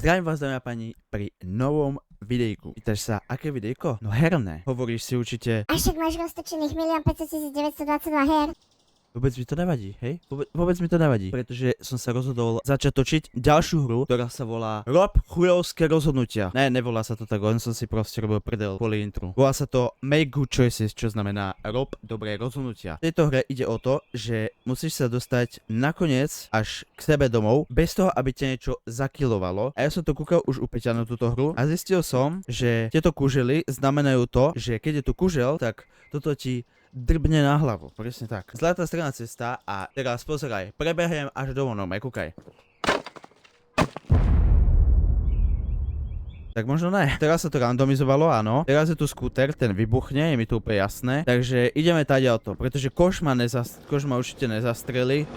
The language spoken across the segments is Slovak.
Zdravím vás, dámy a pani, pri novom videjku. Pýtaš sa, aké videjko? No herné. Hovoríš si určite, A však máš roztočených 1 500 922 her. vôbec mi to nevadí, hej? Vôbec mi to nevadí, pretože som sa rozhodol začať točiť ďalšiu hru, ktorá sa volá Rob chujovské rozhodnutia. Ne, nevolá sa to tak, len som si proste robil prdel kvôli intru. Volá sa to Make Good Choices, čo znamená rob dobré rozhodnutia. V tejto hre ide o to, že musíš sa dostať nakoniec až k sebe domov, bez toho, aby ťa niečo zakilovalo. A ja som to kúkal už u Peťa na túto hru a zistil som, že tieto kužely znamenajú to, že keď je tu kužel, tak toto ti drbne na hlavu, presne tak. Zlatá stredná cesta a teraz pozeraj, prebehnem až do vonom, aj kúkaj. Tak možno ne. Teraz sa to randomizovalo, áno. Teraz je tu skúter, ten vybuchne, je mi to úplne jasné. Takže ideme tadiaľto, pretože koš ma určite nezastreli.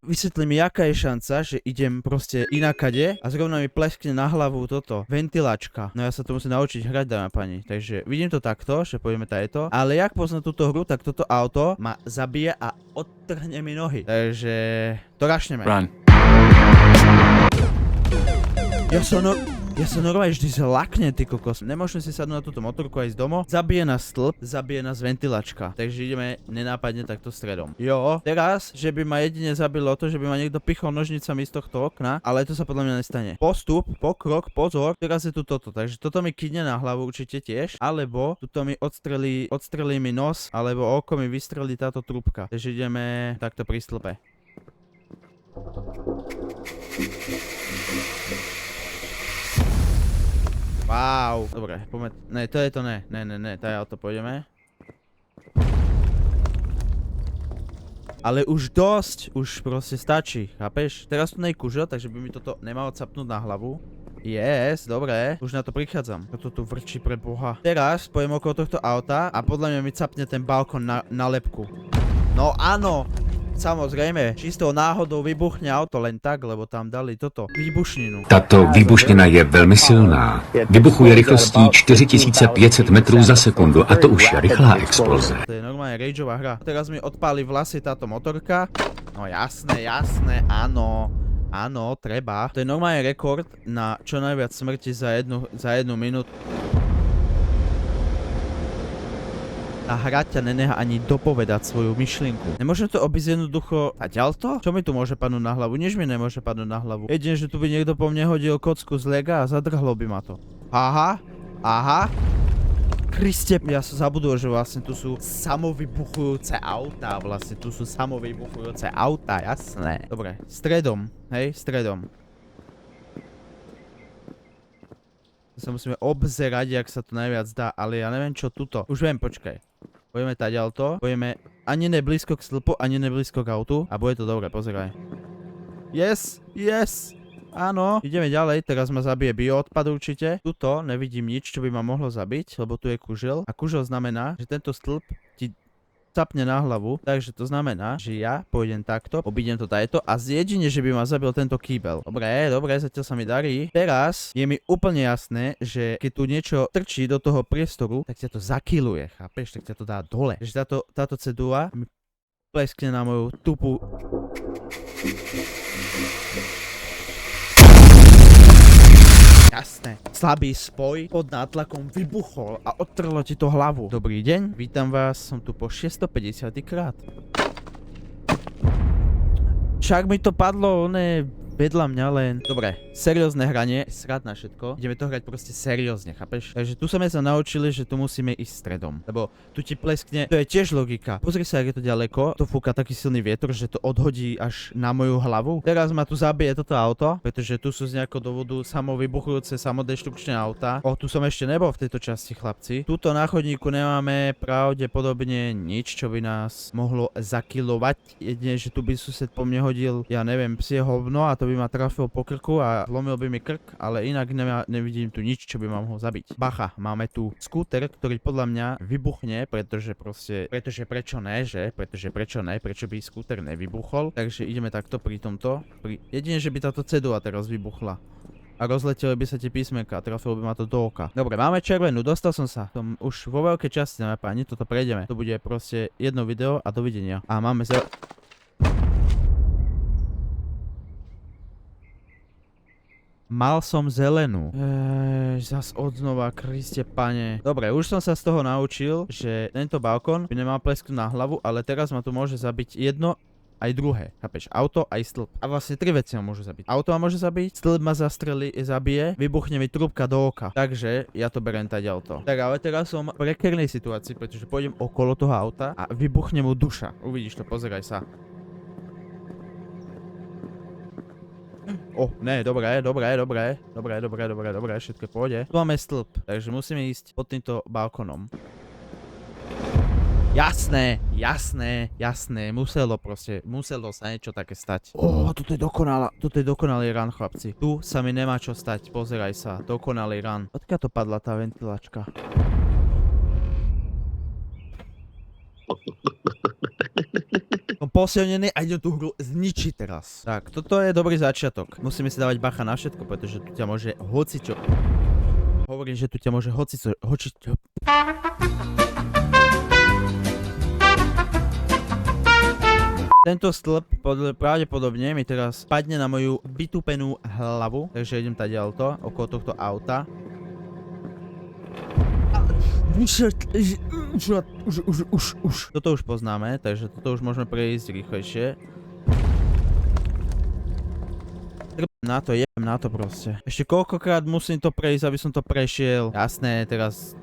Vysvetli mi, aká je šanca, že idem proste inakade a zrovna mi pleskne na hlavu toto, ventilačka. No ja sa to musím naučiť hrať, dáma pani. Takže vidím to takto, že pôjdeme tadeto. Ale jak poznám túto hru, tak toto auto ma zabije a odtrhne mi nohy. Takže to rašneme. Run. Ja sa normálne vždy zlaknem, ty kokos. Nemôžem si sadnúť na túto motorku a ísť domov. Zabije nás stĺp, zabije nás ventilačka. Takže ideme nenápadne takto stredom. Jo, teraz, že by ma jedine zabilo to, že by ma niekto pichol nožnicami z tohto okna, ale to sa podľa mňa nestane. Postup, pokrok, pozor, teraz je tu toto. Takže toto mi kydne na hlavu určite tiež, alebo tuto mi odstrelí mi nos, alebo oko mi vystrelí táto trúbka. Takže ideme takto pri stĺpe. Wow, dobre, poďme, ne, to je to ne, taj auto pôjdeme. Ale už dosť, už proste stačí, chápeš? Teraz tu nejkužil, takže by mi toto nemalo capnúť na hlavu. Yes, dobre, už na to prichádzam. Toto tu vrčí pre boha. Teraz pojem okolo tohto auta a podľa mňa mi capne ten balkón na lebku. No áno! Samozrejme, čistou náhodou vybuchne auto len tak, lebo tam dali toto výbušninu. Tato výbušnina je velmi silná. Vybuchuje rychlostí 4500 metrů za sekundu a to už je rychlá exploze. To je normálne rageová hra. Teraz mi odpáli vlasy táto motorka. No jasné, áno. Áno, treba. To je normálne rekord na čo najviac smrti za jednu minútu. Tá hra ťa neneha ani dopovedať svoju myšlienku. Nemôžem to obísť jednoducho a ďalto? Čo mi tu môže padnúť na hlavu? Nič mi nemôže padnúť na hlavu. Jedine, že tu by niekto po mne hodil kocku z lega a zadrhlo by ma to. Aha. Kriste, ja som zabudol, že vlastne tu sú samovybuchujúce autá, jasné. Dobre, stredom, hej, stredom. Sa musíme obzerať, jak sa to najviac dá, ale ja neviem čo tuto. Už viem, počkaj. Pojeme taďalto, pojeme ani neblízko k stĺpu, ani neblízko k autu a bude to dobre, pozeraj. Yes, áno. Ideme ďalej, teraz ma zabije bioodpad určite. Tuto nevidím nič, čo by ma mohlo zabiť, lebo tu je kužel. A kužel znamená, že tento stĺp ti capne na hlavu, takže to znamená, že ja pôjdem takto, obídem to tajeto a jedine, že by ma zabil tento kýbel. Dobre, zatiaľ sa mi darí. Teraz je mi úplne jasné, že keď tu niečo trčí do toho priestoru, tak ťa to zakiluje, chápeš? Tak ťa to dá dole. Takže táto cedula mi pleskne na moju tupu. Jasné. Slabý spoj pod nátlakom vybuchol a odtrhlo ti to hlavu. Dobrý deň, vítam vás, som tu po 650 krát. Však mi to padlo, vedľa mňa len. Dobre, seriózne hranie, srad na všetko. Ideme to hrať proste seriózne, chápeš? Takže tu sme sa naučili, že tu musíme ísť stredom. Lebo tu ti pleskne, to je tiež logika. Pozri sa, jak je to ďaleko. To fúka taký silný vietor, že to odhodí až na moju hlavu. Teraz ma tu zabije toto auto, pretože tu sú z nejakého dôvodu samovybuchujúce, samodeštrukčné auta. Tu som ešte nebol v tejto časti, chlapci. Tuto na chodníku nemáme pravdepodobne nič, čo by nás mohlo zakilovať. Jedine, že tu by sused po mne hodil, ja neviem, psie hovno a to by ma trafil po krku a zlomil by mi krk, ale inak nevidím tu nič, čo by ma mohol zabiť. Bacha, máme tu skúter, ktorý podľa mňa vybuchne, pretože prečo ne, prečo by skúter nevybuchol. Takže ideme takto pri tomto. Jedine, že by táto cedula teraz vybuchla. A rozleteli by sa tie písmenka a trafilo by ma to do oka. Dobre, máme červenú, dostal som sa. Som už vo veľkej časti na páni, toto prejdeme. To bude proste jedno video a dovidenia. A máme Mal som zelenú. Zas odznova, Kriste pane. Dobre, už som sa z toho naučil, že tento balkón by nemal plesknúť na hlavu, ale teraz ma tu môže zabiť jedno aj druhé, chápeš? Auto aj stĺp. A vlastne 3 veci ma môžu zabiť. Auto ma môže zabiť, stĺp ma zabije, vybuchne mi trúbka do oka. Takže ja to berem taďalto. Tak ale teraz som v prekernej situácii, pretože pôjdem okolo toho auta a vybuchne mu duša. Uvidíš to, pozeraj sa. Ne, dobré, všetko pôjde. Tu máme stĺp, takže musíme ísť pod týmto balkónom. Jasné, muselo sa niečo také stať. Toto je dokonalý run, chlapci. Tu sa mi nemá čo stať, pozeraj sa, dokonalý run. Odkiaľ to padla tá ventilačka? Som posilnený a idem tú hru zničiť teraz. Tak, toto je dobrý začiatok. Musíme si dávať bacha na všetko, pretože tu ťa môže hocičo. Hovorím, že tu ťa môže hocičo. Tento stĺp pravdepodobne mi teraz padne na moju vytúpenú hlavu, takže idem taďalto, okolo tohto auta. Už. Toto už poznáme, takže toto už môžeme prejsť rýchlejšie. Jebem na to proste. Ešte koľkokrát musím to prejsť, aby som to prešiel. Jasné, teraz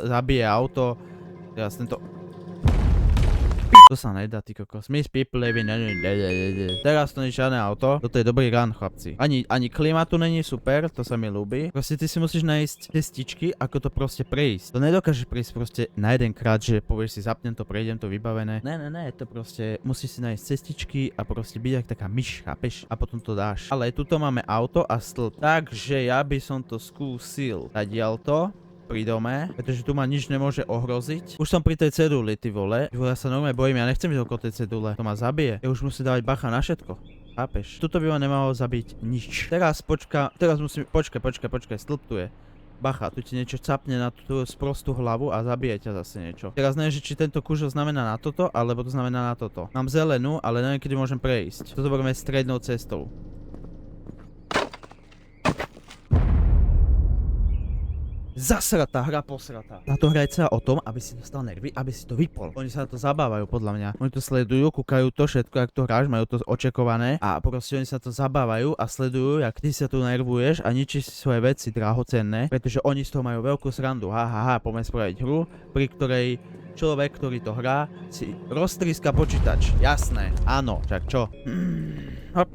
zabije auto. Teraz tento... To sa nedá, ty kokos. Miss people living... Teraz to nie je žiadne auto. Toto je dobrý run, chlapci. Ani klima tu není super, to sa mi ľúbi. Proste ty si musíš nájsť cestičky, ako to proste prejsť. To nedokážeš prejsť proste na jeden krát, že povieš si zapnem to, prejdem to vybavené. Ne, to proste musíš si nájsť cestičky a proste byť jak taká myš, chápeš? A potom to dáš. Ale tuto máme auto a stĺp. Takže ja by som to skúsil. Tadiaľto. Pri dome, pretože tu ma nič nemôže ohroziť. Už som pri tej ceduli, ty vole. Ja sa normálne bojím, ja nechcem ísť okolo tej cedule. To ma zabije. Ja už musím dávať bacha na všetko. Chápeš? Tuto by ma nemalo zabiť nič. Teraz musím... Počkaj, stĺp tu je. Bacha, tu ti niečo capne na tú sprostú hlavu a zabije ťa zase niečo. Teraz neviem, či tento kúžel znamená na toto, alebo to znamená na toto. Mám zelenú, ale neviem, kedy môžem prejsť. Toto budeme strednou cestou. Zasratá hra posratá. Táto hra je celá o tom, aby si dostal nervy, aby si to vypol. Oni sa na to zabávajú, podľa mňa. Oni to sledujú, kúkajú to všetko, jak to hráš, majú to očekované a proste oni sa to zabávajú a sledujú, jak ty sa tu nervuješ a ničíš si svoje veci drahocenné, pretože oni z toho majú veľkú srandu. Poďme spraviť hru, pri ktorej človek, ktorý to hrá, si roztríska počítač. Jasné, áno, však čo? Hop.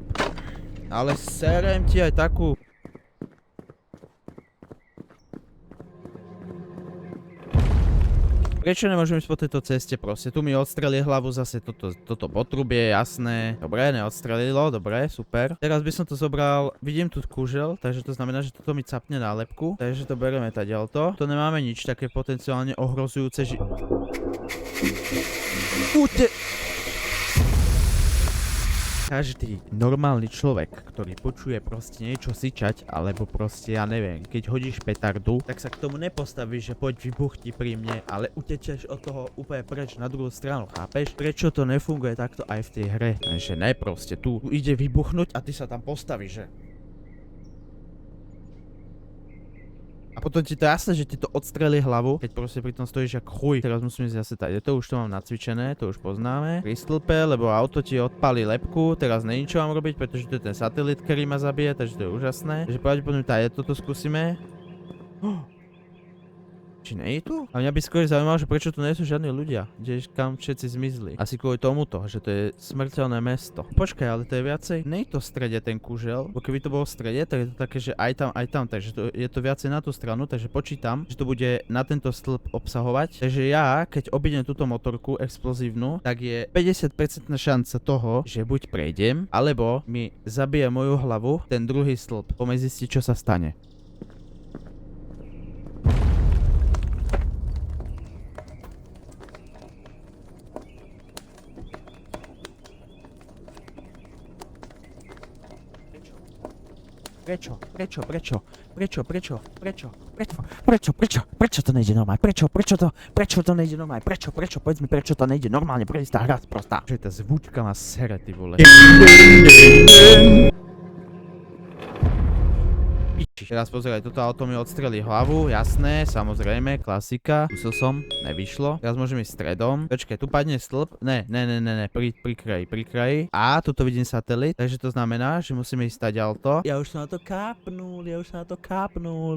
Ale serem ti aj takú... Prečo nemôžem ísť po tejto ceste proste? Tu mi odstrelí hlavu zase toto potrubie, jasné. Dobre, neodstrelilo, dobre, super. Teraz by som to zobral, vidím tu kúžel, takže to znamená, že toto mi capne nálepku. Takže to bereme taďalto. To nemáme nič také potenciálne ohrozujúce, že... Každý normálny človek, ktorý počuje proste niečo syčať, alebo proste, ja neviem, keď hodíš petardu, tak sa k tomu nepostavíš, že poď vybuchni pri mne, ale utečeš od toho úplne preč na druhú stranu, chápeš? Prečo to nefunguje takto aj v tej hre? Že ne, proste tu ide vybuchnúť a ty sa tam postavíš, že? A potom ti to jasné, že ti to odstrelí hlavu, keď proste pri tom stojíš jak chuj. Teraz musím ísť zase tady. To už to mám nacvičené, to už poznáme. Pri stĺpe, lebo auto ti odpálí lepku. Teraz není čo mám robiť, pretože to je ten satelit, ktorý ma zabije, takže to je úžasné. Takže pravdepodobne tady toto skúsime. Či nie je tu? A mňa by skôr zaujímalo, že prečo tu nie sú žiadni ľudia. Kam všetci zmizli. Asi kvôli tomuto, že to je smrteľné mesto. Počkaj, ale to je viacej. Nie je to v strede ten kúžel. Bo keby to bolo v strede, tak je to také, že aj tam. Takže je to viacej na tú stranu. Takže počítam, že to bude na tento stĺp obsahovať. Takže ja, keď obídem túto motorku explozívnu, tak je 50% šanca toho, že buď prejdem, alebo mi zabije moju hlavu ten druhý stĺp. Poďme zistiť, čo sa stane. Prečo to nejde normálne? Prečo to nejde normálne? Povedz mi, prečo to nejde normálne? Prečo tá hra sprostá? Že tá zvučka má sere, ty vole. Teraz pozeraj, toto auto mi odstrelí hlavu, jasné, samozrejme, klasika. Skúsil som, nevyšlo. Teraz môžeme ísť stredom. Počkaj, tu padne stĺp. Ne, pri kraji. A, tuto vidím satelit, takže to znamená, že musíme ísť stať auto. Ja už som na to kápnul.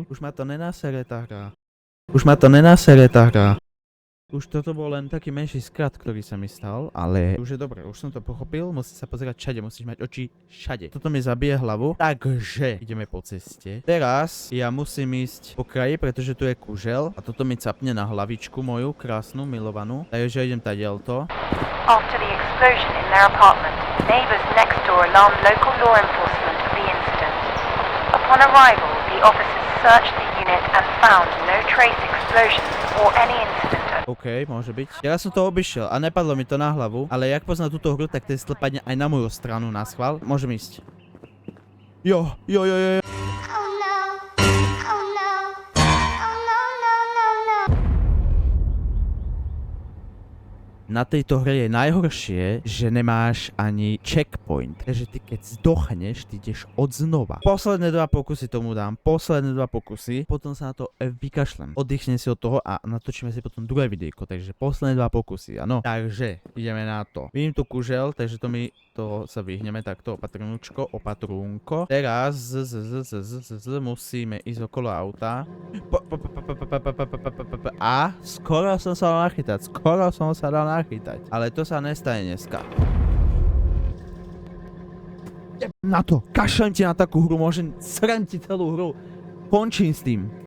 Už ma to nenasere tá hra. Už toto bol len taký menší skrat, ktorý sa mi stal, ale už je dobré, už som to pochopil, musíš sa pozerať všade, musíš mať oči všade. Toto mi zabije hlavu, takže ideme po ceste. Teraz ja musím ísť po kraji, pretože tu je kužel a toto mi capne na hlavičku moju, krásnu, milovanú. Takže idem tadiaľto. After the explosion in their apartment, neighbors next door alarmed local law enforcement of the incident. Upon arrival, the officers searched the unit and found no trace explosions or any incident. OK, môže byť. Ja som to obišiel a nepadlo mi to na hlavu, ale jak poznám túto hru, tak ten stĺp padne aj na moju stranu na schvál. Môžem ísť. Jo. Oh no. Oh no. Oh no, no. Na tejto hre je najhoršie, že nemáš ani checkpoint. Takže ty keď zdochneš, ty ideš odznova. Posledné 2 pokusy tomu dám. Potom sa na to vykašlem. Oddychnem si od toho a natočíme si potom druhé videjko. Takže posledné 2 pokusy, áno. Takže ideme na to. Vidím tu kužel, takže to sa vyhneme takto opatrúnko. Teraz musíme ísť okolo auta. A skoro som sa dal nachytať. Ale to sa nestane dneska. Na to. Kašlem ti na takú hru, môžem srem ti celú hru. Končím s tým.